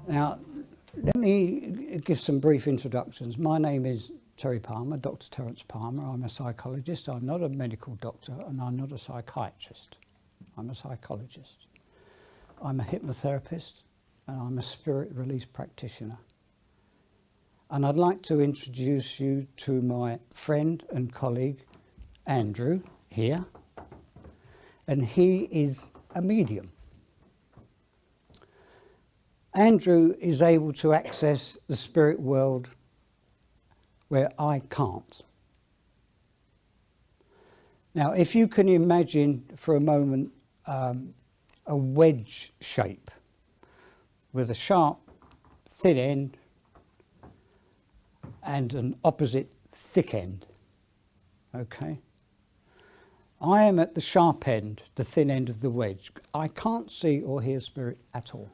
Now, let me give some brief introductions. My name is Terry Palmer, Dr. Terence Palmer. I'm a psychologist. I'm not a medical doctor, and I'm not a psychiatrist. I'm a psychologist. I'm a hypnotherapist, and I'm a spirit release practitioner. And I'd like to introduce you to my friend and colleague, Andrew, here. And he is a medium. Andrew is able to access the spirit world where I can't. Now, if you can imagine for a moment a wedge shape with a sharp, thin end and an opposite thick end, okay? I am at the sharp end, the thin end of the wedge. I can't see or hear spirit at all.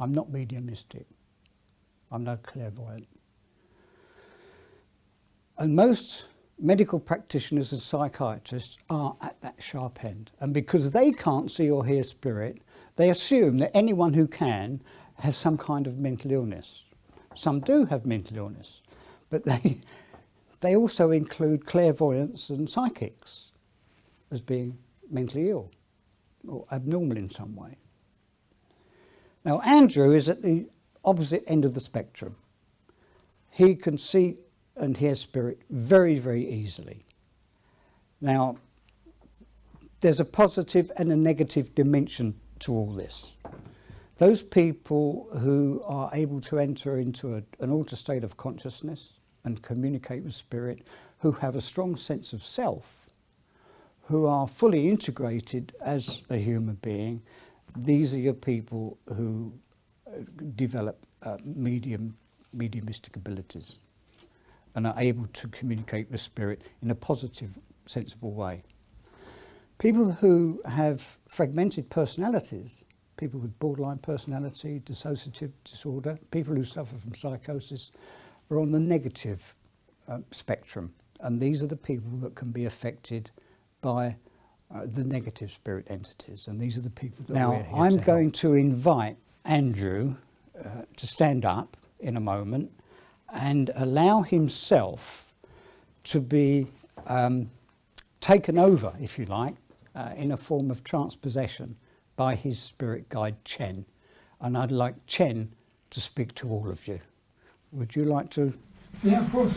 I'm not mediumistic. I'm not clairvoyant. And most medical practitioners and psychiatrists are at that sharp end. And because they can't see or hear spirit, they assume that anyone who can has some kind of mental illness. Some do have mental illness, but they also include clairvoyants and psychics as being mentally ill or abnormal in some way. Now, Andrew is at the opposite end of the spectrum. He can see and hear spirit very, very easily. Now, there's a positive and a negative dimension to all this. Those people who are able to enter into an altered state of consciousness and communicate with spirit, who have a strong sense of self, who are fully integrated as a human being, these are your people who develop mediumistic abilities and are able to communicate with spirit in a positive, sensible way. People who have fragmented personalities, people with borderline personality, dissociative disorder, people who suffer from psychosis, are on the negative spectrum. And these are the people that can be affected by the negative spirit entities, and these are the people that we're here to help. Now, I'm going to invite Andrew to stand up in a moment and allow himself to be taken over, if you like, in a form of trance possession by his spirit guide, Chen. And I'd like Chen to speak to all of you. Would you like to? Yeah, of course.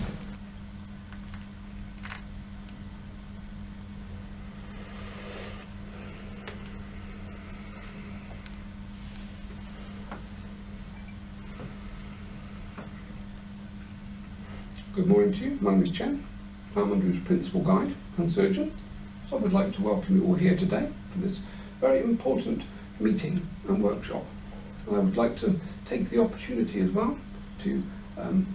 Good morning to you. My name is Chen. I'm Andrew's principal guide and surgeon. So I would like to welcome you all here today for this very important meeting and workshop. And I would like to take the opportunity as well to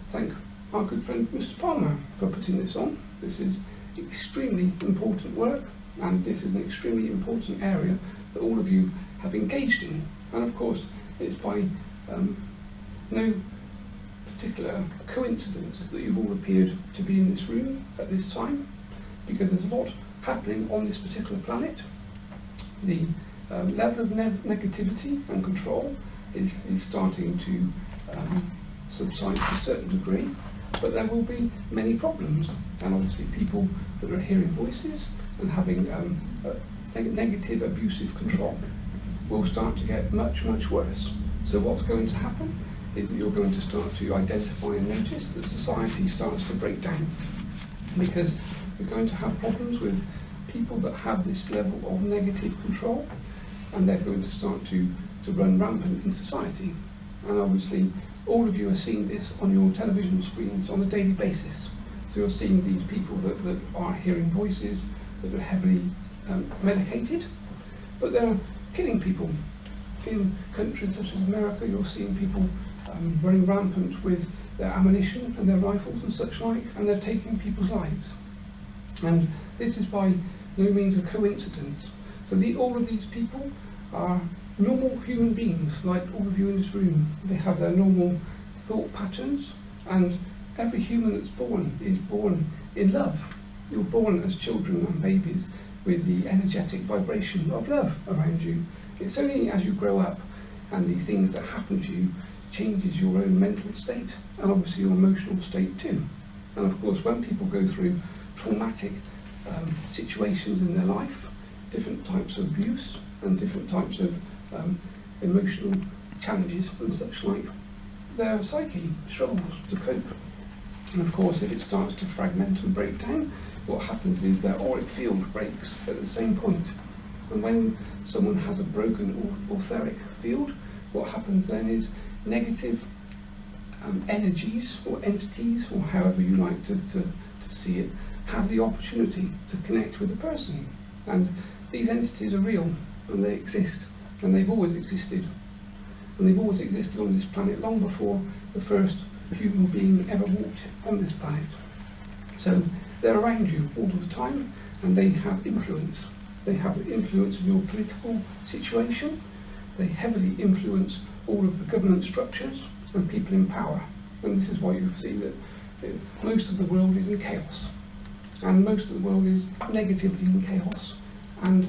thank our good friend Mr. Palmer for putting this on. This is extremely important work, and this is an extremely important area that all of you have engaged in. And of course, it's by no particular coincidence that you've all appeared to be in this room at this time, because there's a lot happening on this particular planet. The level of negativity and control is starting to subside to a certain degree, but there will be many problems, and obviously people that are hearing voices and having negative abusive control will start to get much, much worse. So what's going to happen is that you're going to start to identify and notice that society starts to break down, because we're going to have problems with people that have this level of negative control, and they're going to start to run rampant in society. And obviously all of you are seeing this on your television screens on a daily basis. So you're seeing these people that are hearing voices, that are heavily medicated, but they're killing people. In countries such as America, you're seeing people running rampant with their ammunition and their rifles and such like, and they're taking people's lives. And this is by no means a coincidence. So all of these people are normal human beings, like all of you in this room. They have their normal thought patterns, and every human that's born is born in love. You're born as children and babies with the energetic vibration of love around you. It's only as you grow up and the things that happen to you, changes your own mental state and obviously your emotional state too. And of course, when people go through traumatic situations in their life, different types of abuse and different types of emotional challenges and such like, their psyche struggles to cope. And of course, if it starts to fragment and break down, what happens is their auric field breaks at the same point. And when someone has a broken etheric field, what happens then is negative energies or entities, or however you like to see it, have the opportunity to connect with the person. And these entities are real, and they exist, and they've always existed. And they've always existed on this planet long before the first human being ever walked on this planet. So they're around you all the time, and they have influence. They have influence in your political situation. They heavily influence all of the government structures and people in power. And this is why you see that most of the world is in chaos. And most of the world is negatively in chaos. And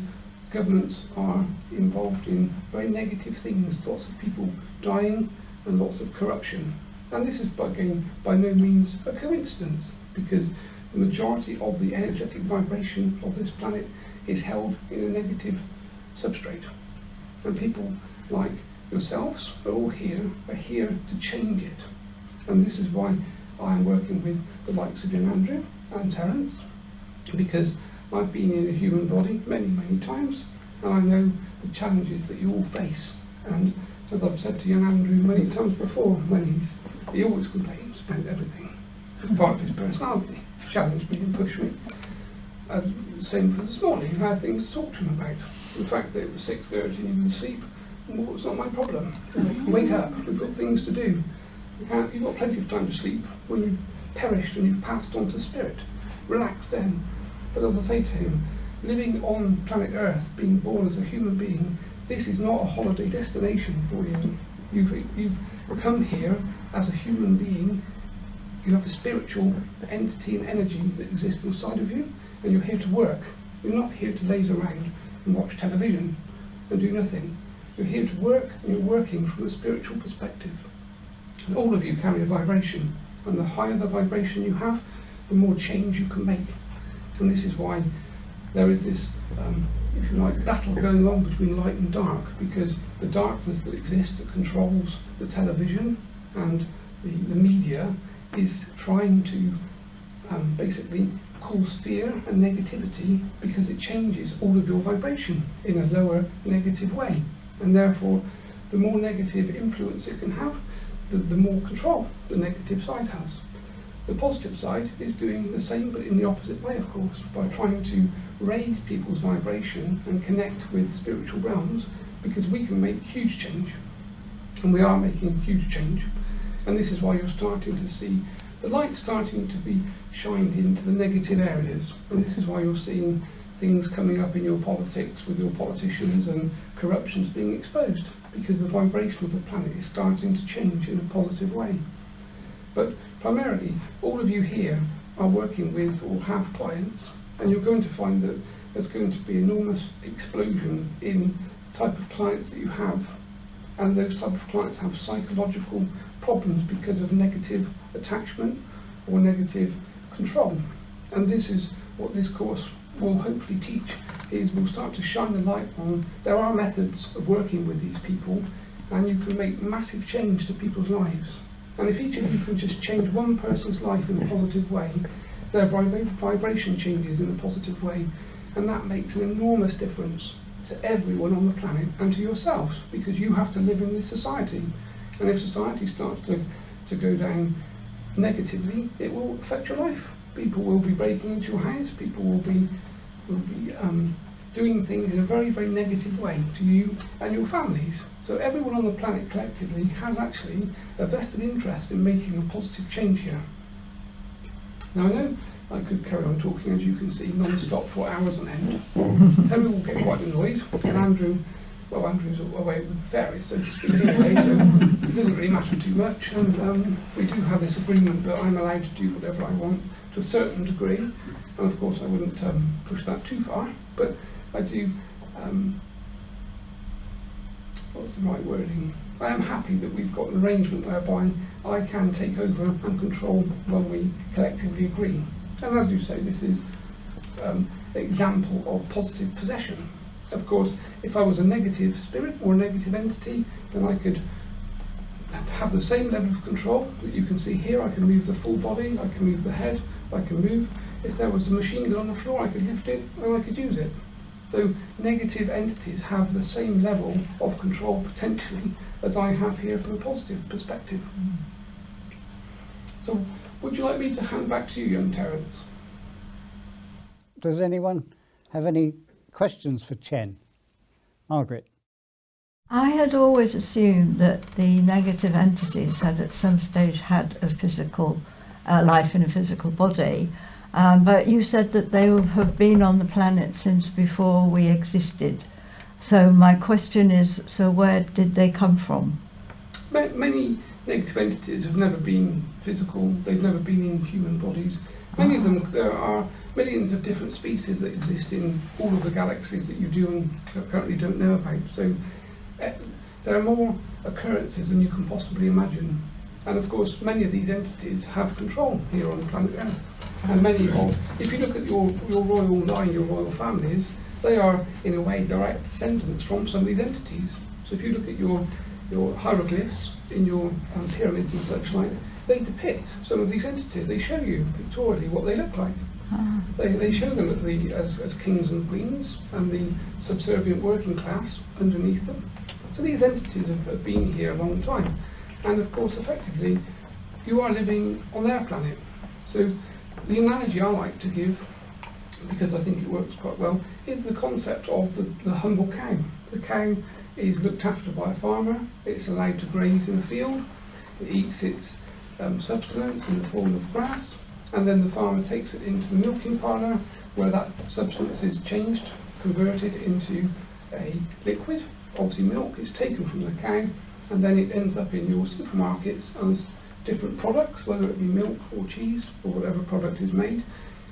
governments are involved in very negative things, lots of people dying and lots of corruption. And this is, again, by no means a coincidence, because the majority of the energetic vibration of this planet is held in a negative substrate. And people like yourselves are here to change it. And this is why I am working with the likes of young Andrew and Terence, because I've been in a human body many, many times, and I know the challenges that you all face. And as I've said to young Andrew many times before, when he always complains about everything. It's part of his personality, challenge me and push me. Same for this morning, I had things to talk to him about. The fact that it was 6:30 and he was asleep, well, it's not my problem. Wake up, we've got things to do. You've got plenty of time to sleep when you've perished and you've passed on to spirit. Relax then. But as I say to him, living on planet Earth, being born as a human being, this is not a holiday destination for you. You've come here as a human being. You have a spiritual entity and energy that exists inside of you, and you're here to work. You're not here to laze around and watch television and do nothing. You're here to work, and you're working from a spiritual perspective. And all of you carry a vibration, and the higher the vibration you have, the more change you can make. And this is why there is this, if you like, battle going on between light and dark, because the darkness that exists that controls the television and the media is trying to basically cause fear and negativity, because it changes all of your vibration in a lower negative way. And therefore, the more negative influence it can have, the more control the negative side has. The positive side is doing the same, but in the opposite way, of course, by trying to raise people's vibration and connect with spiritual realms, because we can make huge change, and we are making huge change. And this is why you're starting to see the light starting to be shined into the negative areas. And this is why you're seeing things coming up in your politics with your politicians and corruptions being exposed, because the vibration of the planet is starting to change in a positive way. But primarily, all of you here are working with or have clients, and you're going to find that there's going to be enormous explosion in the type of clients that you have. And those type of clients have psychological problems because of negative attachment or negative control. And this is what this course will hopefully teach, is we'll start to shine the light on there are methods of working with these people, and you can make massive change to people's lives. And if each of you can just change one person's life in a positive way, their vibration changes in a positive way, and that makes an enormous difference to everyone on the planet and to yourselves, because you have to live in this society. And if society starts to go down negatively, it will affect your life. People will be breaking into your house, people will be doing things in a very, very negative way to you and your families. So everyone on the planet collectively has actually a vested interest in making a positive change here. Now I know I could carry on talking, as you can see, non-stop for hours on end. Terry will get quite annoyed, and Andrew's away with the fairies, so to speak, anyway, so it doesn't really matter too much. And we do have this agreement that I'm allowed to do whatever I want to a certain degree, and of course I wouldn't push that too far, but I do what's the right wording? I am happy that we've got an arrangement whereby I can take over and control when we collectively agree. And as you say, this is an example of positive possession. Of course, if I was a negative spirit or a negative entity, then I could have the same level of control that you can see here. I can move the full body, I can move the head, I can move. If there was a machine gun on the floor, I could lift it and I could use it. So negative entities have the same level of control potentially as I have here from a positive perspective. So would you like me to hand back to you, young Terence? Does anyone have any questions for Chen? Margaret? I had always assumed that the negative entities had at some stage had a physical life in a physical body, but you said that they have been on the planet since before we existed. So my question is, so where did they come from? Many negative entities have never been physical, they've never been in human bodies. Many of them, there are millions of different species that exist in all of the galaxies that you do and currently don't know about. So there are more occurrences than you can possibly imagine. And of course, many of these entities have control here on planet Earth. And many of, if you look at your royal line, your royal families, they are in a way direct descendants from some of these entities. So if you look at your hieroglyphs in your pyramids and such like, they depict some of these entities. They show you pictorially what they look like. They show them as kings and queens and the subservient working class underneath them. So these entities have been here a long time. And of course, effectively, you are living on their planet. So the analogy I like to give, because I think it works quite well, is the concept of the humble cow. The cow is looked after by a farmer, it's allowed to graze in a field, it eats its substance in the form of grass, and then the farmer takes it into the milking parlour where that substance is changed, converted into a liquid. Obviously milk is taken from the cow and then it ends up in your supermarkets as different products, whether it be milk or cheese or whatever product is made,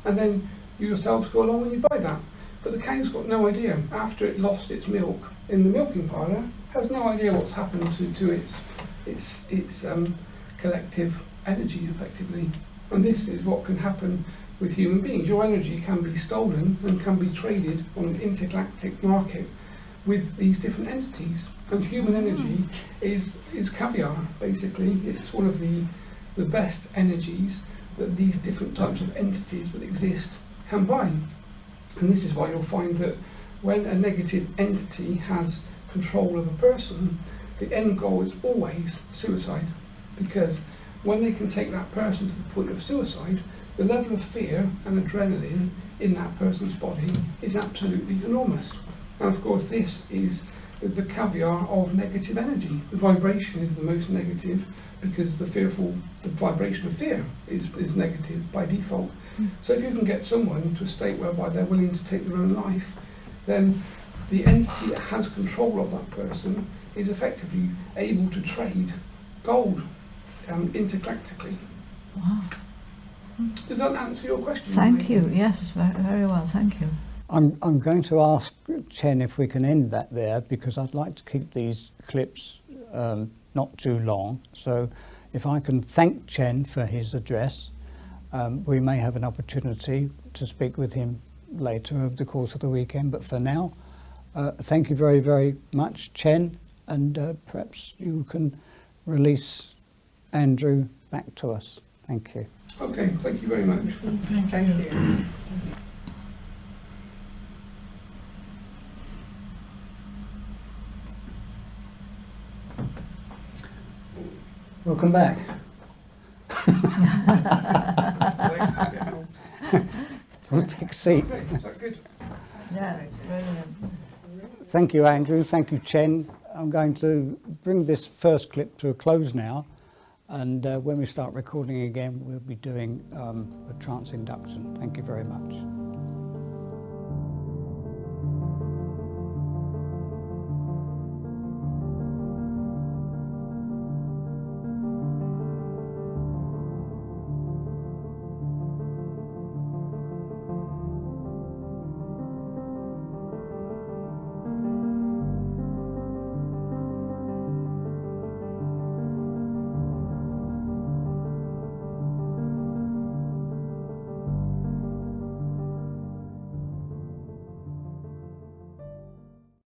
and then you yourselves go along and you buy that. But the cow's got no idea, after it lost its milk in the milking parlour, has no idea what's happened to its collective energy, effectively. And this is what can happen with human beings. Your energy can be stolen and can be traded on an intergalactic market with these different entities. And human energy is caviar, basically. It's one of the best energies that these different types of entities that exist can buy. And this is why you'll find that when a negative entity has control of a person, the end goal is always suicide. Because when they can take that person to the point of suicide, the level of fear and adrenaline in that person's body is absolutely enormous. And of course, this is the caviar of negative energy. The vibration is the most negative because the vibration of fear is negative by default. So if you can get someone to a state whereby they're willing to take their own life, then the entity that has control of that person is effectively able to trade gold intergalactically. Wow. Does that answer your question? Thank you. Yes, very, very well. Thank you. I'm going to ask Chen if we can end that there, because I'd like to keep these clips not too long. So if I can thank Chen for his address, we may have an opportunity to speak with him later over the course of the weekend. But for now, thank you very, very much, Chen, and perhaps you can release Andrew back to us. Thank you. Okay, thank you very much. Thank you. Welcome back. We'll take a seat. Is that good? Yeah, brilliant. Thank you, Andrew. Thank you, Chen. I'm going to bring this first clip to a close now, and when we start recording again, we'll be doing a trance induction. Thank you very much.